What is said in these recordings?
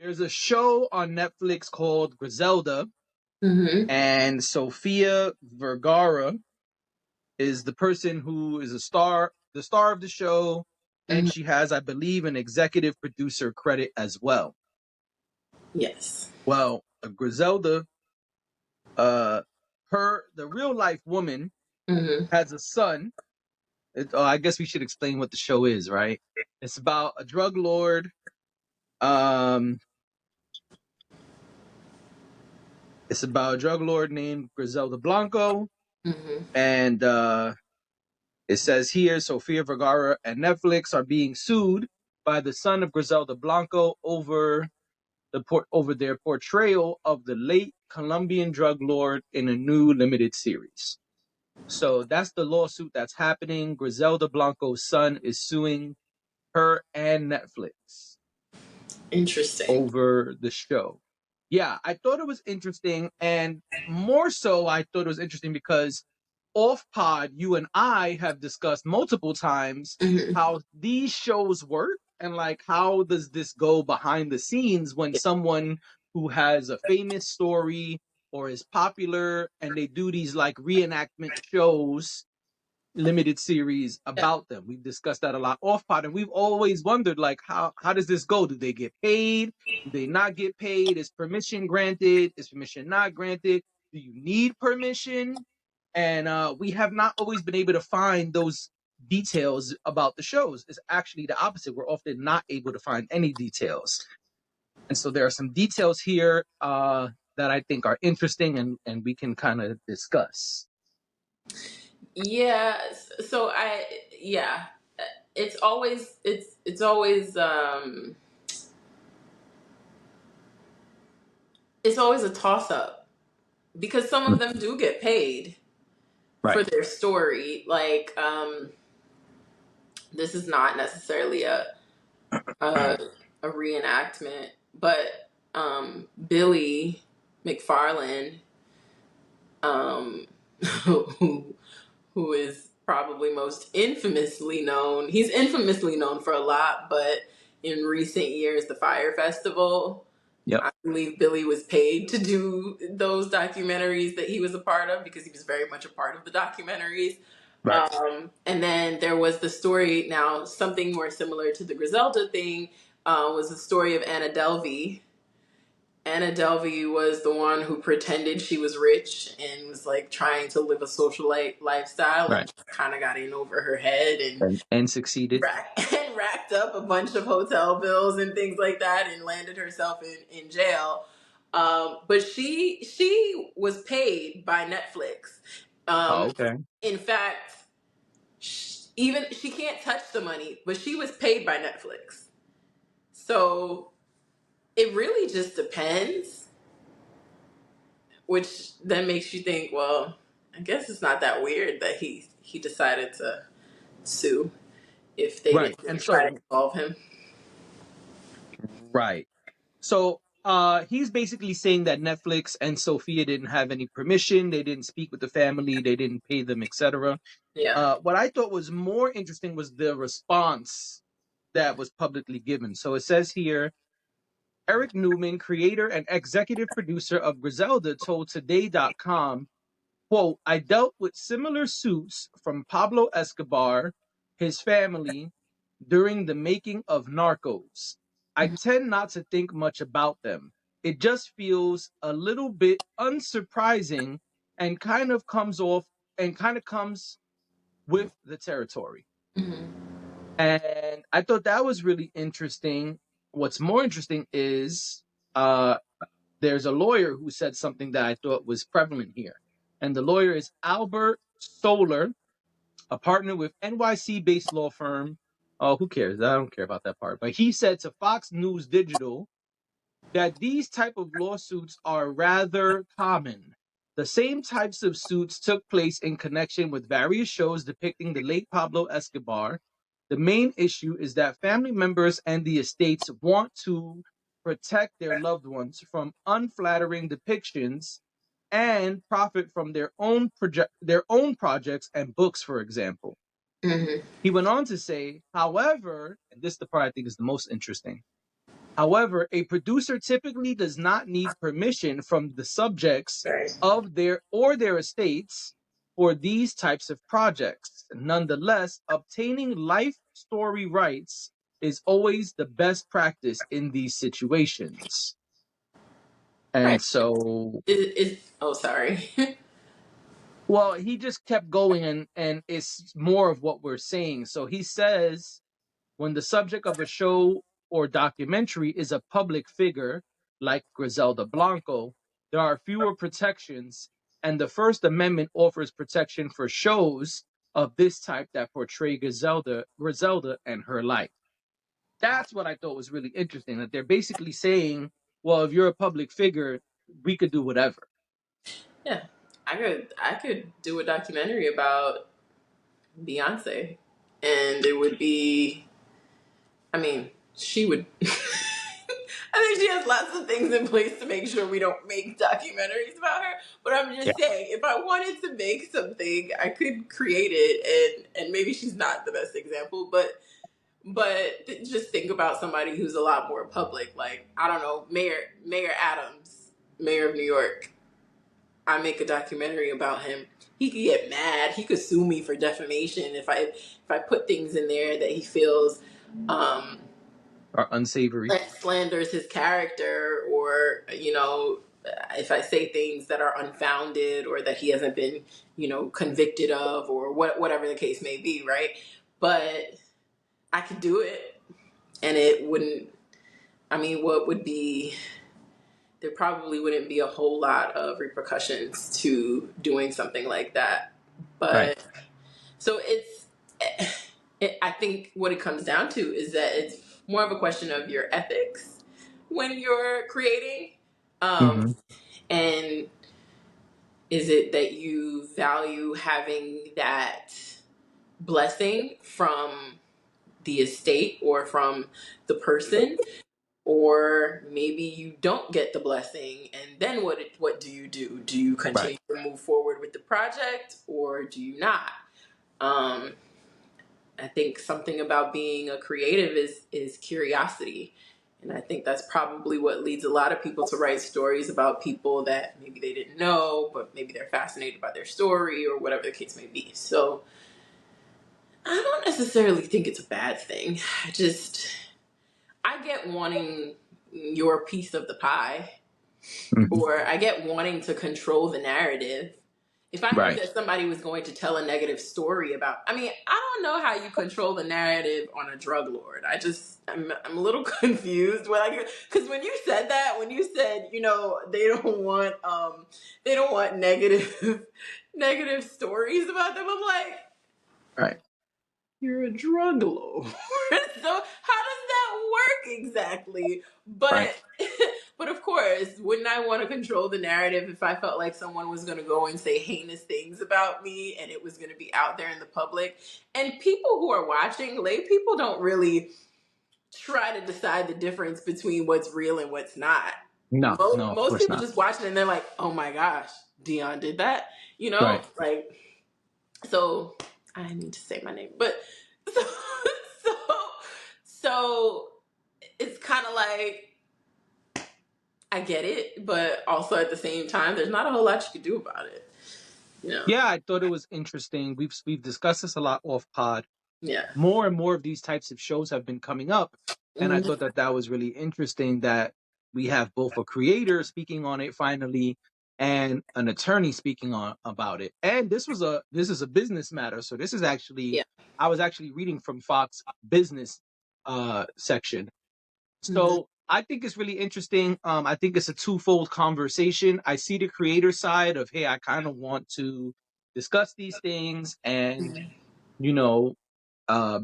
there's a show on Netflix called Griselda, and Sofia Vergara is the person who is the star of the show, and she has, I believe, an executive producer credit as well. Yes. Well, Griselda, the real life woman, has a son. I guess we should explain what the show is, right? It's about a drug lord. It's about a drug lord named Griselda Blanco, and it says here Sofia Vergara and Netflix are being sued by the son of Griselda Blanco over their portrayal of the late Colombian drug lord in a new limited series. So that's the lawsuit that's happening. Griselda Blanco's son is suing her and Netflix. Interesting. Over the show. Yeah, I thought it was interesting, and more so, I thought it was interesting because off pod, you and I have discussed multiple times how these shows work and like how does this go behind the scenes when someone who has a famous story or is popular and they do these like reenactment shows, limited series about them. We've discussed that a lot off pod, and we've always wondered like how does this go? Do they get paid? Do they not get paid? Is permission granted? Is permission not granted? Do you need permission? And we have not always been able to find those details about the shows. It's actually the opposite. We're often not able to find any details. And so there are some details here that I think are interesting and we can kind of discuss. Yeah. So it's always it's always a toss up because some of them do get paid for their story. Like this is not necessarily a reenactment, but Billy McFarland, who is probably most infamously known. He's infamously known for a lot, but in recent years, the Fire Festival. Yep. I believe Billy was paid to do those documentaries that he was a part of because he was very much a part of the documentaries. Right. And then there was the story, now something more similar to the Griselda thing, was the story of Anna Delvey. Anna Delvey was the one who pretended she was rich and was like trying to live a socialite lifestyle, right, and kind of got in over her head and succeeded and racked up a bunch of hotel bills and things like that and landed herself in jail. But she was paid by Netflix. Okay. In fact, she can't touch the money, but she was paid by Netflix. So it really just depends, which then makes you think, well, I guess it's not that weird that he decided to sue if they didn't try to involve him. Right. So he's basically saying that Netflix and Sofia didn't have any permission. They didn't speak with the family. They didn't pay them, etc. Yeah. What I thought was more interesting was the response that was publicly given. So it says here, Eric Newman, creator and executive producer of Griselda, told Today.com, quote, I dealt with similar suits from Pablo Escobar, his family, during the making of Narcos. I tend not to think much about them. It just feels a little bit unsurprising and kind of comes with the territory. Mm-hmm. And I thought that was really interesting. What's more interesting is there's a lawyer who said something that I thought was prevalent here. And the lawyer is Albert Soler, a partner with NYC-based law firm. Oh, who cares? I don't care about that part. But he said to Fox News Digital that these type of lawsuits are rather common. The same types of suits took place in connection with various shows depicting the late Pablo Escobar. The main issue is that family members and the estates want to protect their loved ones from unflattering depictions and profit from their own projects and books, for example. Mm-hmm. He went on to say, however, and this is the part I think is the most interesting, However, a producer typically does not need permission from the subjects Right. of their estates for these types of projects. Nonetheless, obtaining life story rights is always the best practice in these situations. And Right. so, Oh, sorry. well, he just kept going, and it's more of what we're saying. So he says, when the subject of a show or documentary is a public figure, like Griselda Blanco, there are fewer protections, and the First Amendment offers protection for shows of this type that portray Griselda and her life. That's what I thought was really interesting, that they're basically saying, well, if you're a public figure, we could do whatever. Yeah, I could do a documentary about Beyonce, and it would be. I mean, she would. I think she has lots of things in place to make sure we don't make documentaries about her. But I'm Yeah. just saying, if I wanted to make something, I could create it, and maybe she's not the best example, but just think about somebody who's a lot more public. Like, I don't know, Mayor Adams, Mayor of New York. I make a documentary about him. He could get mad. He could sue me for defamation if I put things in there that he feels Or unsavory. slanders his character, or if I say things that are unfounded or that he hasn't been convicted of, or whatever the case may be, right? But I could do it, and it wouldn't. I mean, what would be? There probably wouldn't be a whole lot of repercussions to doing something like that. Right. But so I think what it comes down to is that it's more of a question of your ethics when you're creating. Um, Mm-hmm. and is it that you value having that blessing from the estate or from the person? Or maybe you don't get the blessing, and then what do you do? Do you Right. continue to move forward with the project, or do you not? Um, I think something about being a creative is curiosity, and I think that's probably what leads a lot of people to write stories about people that maybe they didn't know, but maybe they're fascinated by their story or whatever the case may be. So I don't necessarily think it's a bad thing. I get wanting your piece of the pie, Mm-hmm. or I get wanting to control the narrative. If I knew Right. that somebody was going to tell a negative story about, I mean, I don't know how you control the narrative on a drug lord. I'm a little confused because when you said that, when you said, they don't want negative, negative stories about them, I'm like, Right. you're a drug lord. So how does that work exactly? Right. But but of course, wouldn't I want to control the narrative if I felt like someone was going to go and say heinous things about me and it was going to be out there in the public? And people who are watching, lay people don't really try to decide the difference between what's real and what's not. No, no, of Most course people not. just watch it and they're like, "Oh my gosh, Dion did that," Right. like. So I need to say my name, but so so, so it's kind of like I get it, but also at the same time, there's not a whole lot you can do about it. Yeah, I thought it was interesting. We've discussed this a lot off pod. Yeah. More and more of these types of shows have been coming up, and I Mhm. thought that was really interesting that we have both a creator speaking on it finally and an attorney speaking on about it. And this is a business matter, so this is actually, Yeah. I was actually reading from Fox Business section. Mhm. So I think it's really interesting. I think it's a twofold conversation. I see the creator side of, hey, I kind of want to discuss these things and, you know,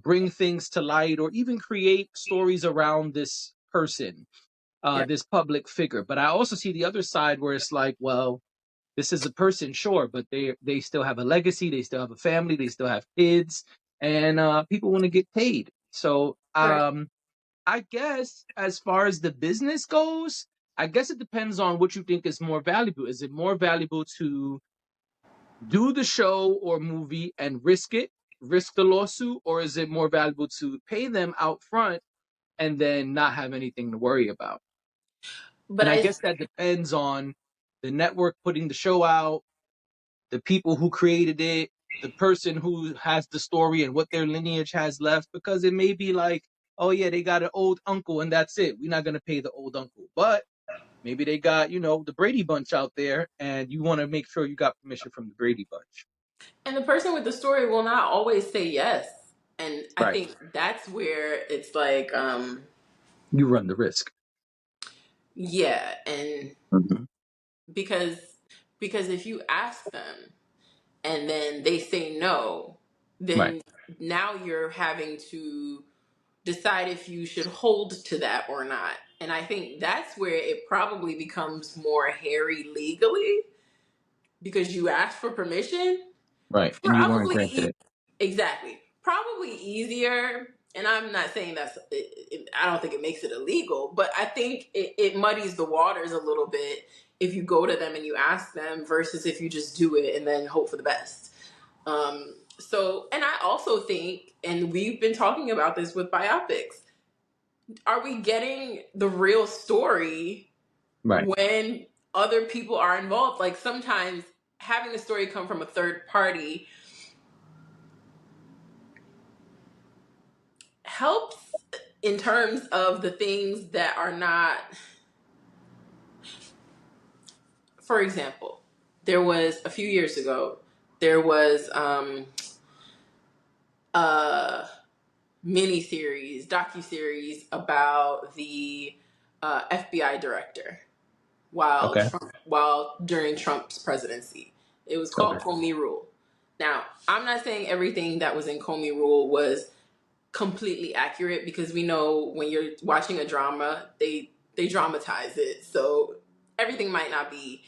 bring things to light or even create stories around this person, Yeah. this public figure. But I also see the other side where it's like, well, this is a person, sure, but they still have a legacy, they still have a family, they still have kids, and people want to get paid. So Right. I guess as far as the business goes, I guess it depends on what you think is more valuable. Is it more valuable to do the show or movie and risk the lawsuit, or is it more valuable to pay them out front and then not have anything to worry about. But And I guess that depends on the network putting the show out, the people who created it, the person who has the story and what their lineage has left, because it may be like, oh yeah, they got an old uncle and that's it. We're not going to pay the old uncle. But maybe they got, the Brady Bunch out there, and you want to make sure you got permission from the Brady Bunch. And the person with the story will not always say yes. And I Right. think that's where it's like, You run the risk. yeah, and Mm-hmm. because if you ask them and then they say no, then Right. now you're having to decide if you should hold to that or not. And I think that's where it probably becomes more hairy legally, because you asked for permission. Right. And you weren't granted it. Exactly. Probably easier. And I'm not saying I don't think it makes it illegal, but I think it muddies the waters a little bit if you go to them and you ask them versus if you just do it and then hope for the best. And I also think, and we've been talking about this with biopics, are we getting the real story when other people are involved? Like sometimes having the story come from a third party helps in terms of the things that are not. For example, there was a few years ago, there was a docuseries about the FBI director while during Trump's presidency. It was called Comey Rule. Now, I'm not saying everything that was in Comey Rule was completely accurate, because we know when you're watching a drama, they dramatize it, so everything might not be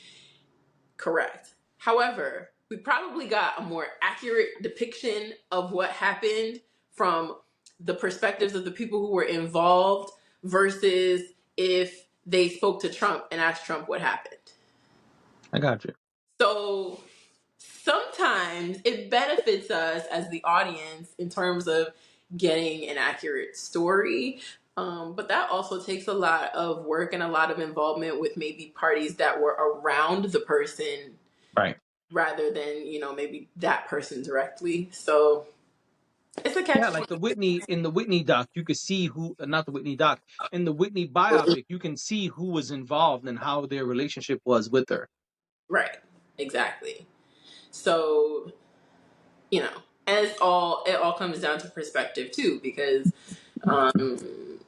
correct. However, we probably got a more accurate depiction of what happened from the perspectives of the people who were involved versus if they spoke to Trump and asked Trump what happened. I got you. So sometimes it benefits us as the audience in terms of getting an accurate story. But that also takes a lot of work and a lot of involvement with maybe parties that were around the person, right, rather than, maybe that person directly. So it's a catch. Yeah, like in the Whitney doc, you could see who, not the Whitney doc, in the Whitney biopic, you can see who was involved and how their relationship was with her. Right, exactly. So, and it all comes down to perspective too, because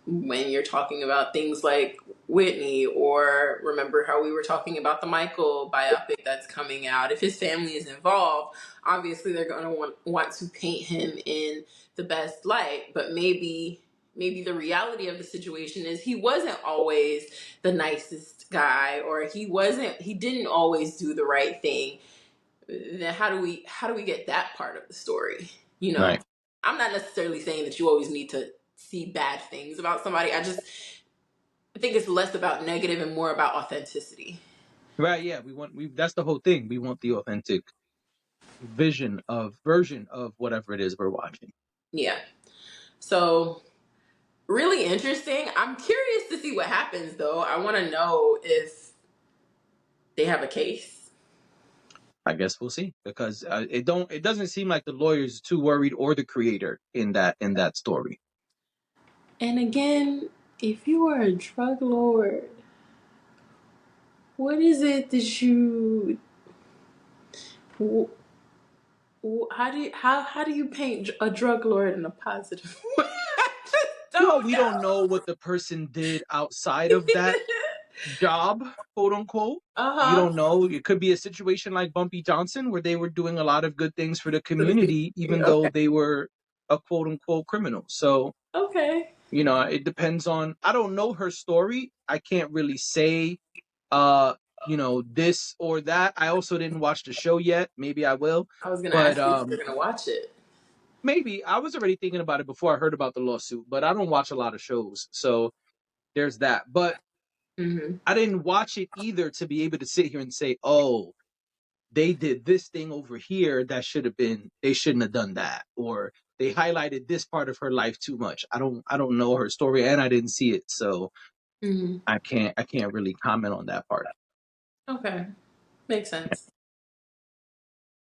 when you're talking about things like Whitney, or remember how we were talking about the Michael biopic that's coming out, if his family is involved, obviously they're going to want to paint him in the best light. But maybe the reality of the situation is he wasn't always the nicest guy, or he didn't always do the right thing. Then how do we get that part of the story? Right. I'm not necessarily saying that you always need to see bad things about somebody. I think it's less about negative and more about authenticity. Right. Yeah. That's the whole thing. We want the authentic version of whatever it is we're watching. Yeah. So really interesting. I'm curious to see what happens, though. I want to know if they have a case. I guess we'll see, because it doesn't seem like the lawyer's too worried, or the creator in that story. And again, if you are a drug lord, what is it that you? How do you paint a drug lord in a positive way? We don't know what the person did outside of that job, quote unquote. You don't know. It could be a situation like Bumpy Johnson, where they were doing a lot of good things for the community, even though they were a quote unquote criminal. So it depends on. I don't know her story. I can't really say this or that. I also didn't watch the show yet. Maybe I will. I was gonna ask you if you're gonna watch it. Maybe. I was already thinking about it before I heard about the lawsuit, but I don't watch a lot of shows, so there's that. But I didn't watch it either to be able to sit here and say, oh, they did this thing over here that they shouldn't have done that, or they highlighted this part of her life too much. I don't know her story, and I didn't see it, so Mm-hmm. I can't really comment on that part. Okay, makes sense.